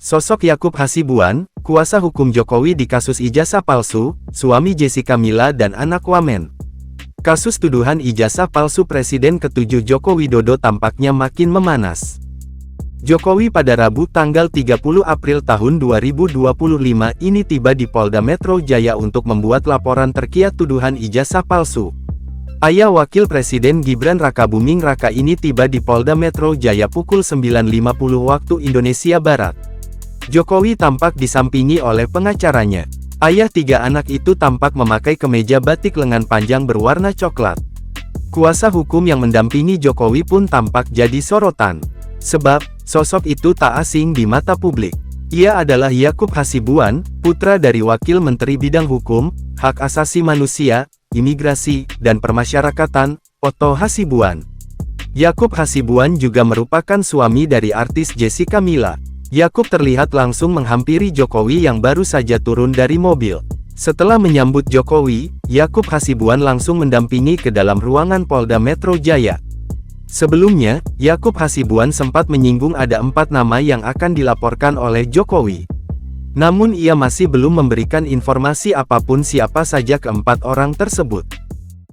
Sosok Yakub Hasibuan, kuasa hukum Jokowi di kasus ijazah palsu, suami Jessica Mila dan anak Wamen. Kasus tuduhan ijazah palsu Presiden ke-7 Joko Widodo tampaknya makin memanas. Jokowi pada Rabu tanggal 30 April tahun 2025 ini tiba di Polda Metro Jaya untuk membuat laporan terkait tuduhan ijazah palsu. Ayah Wakil Presiden Gibran Rakabuming Raka ini tiba di Polda Metro Jaya pukul 9.50 waktu Indonesia Barat. Jokowi tampak disampingi oleh pengacaranya. Ayah tiga anak itu tampak memakai kemeja batik lengan panjang berwarna coklat. Kuasa hukum yang mendampingi Jokowi pun tampak jadi sorotan. Sebab, sosok itu tak asing di mata publik. Ia adalah Yakub Hasibuan, putra dari Wakil Menteri Bidang Hukum, Hak Asasi Manusia, Imigrasi, dan Permasyarakatan, Otto Hasibuan. Yakub Hasibuan juga merupakan suami dari artis Jessica Mila. Yakub terlihat langsung menghampiri Jokowi yang baru saja turun dari mobil. Setelah menyambut Jokowi, Yakub Hasibuan langsung mendampingi ke dalam ruangan Polda Metro Jaya. Sebelumnya, Yakub Hasibuan sempat menyinggung ada 4 nama yang akan dilaporkan oleh Jokowi. Namun ia masih belum memberikan informasi apapun siapa saja keempat orang tersebut.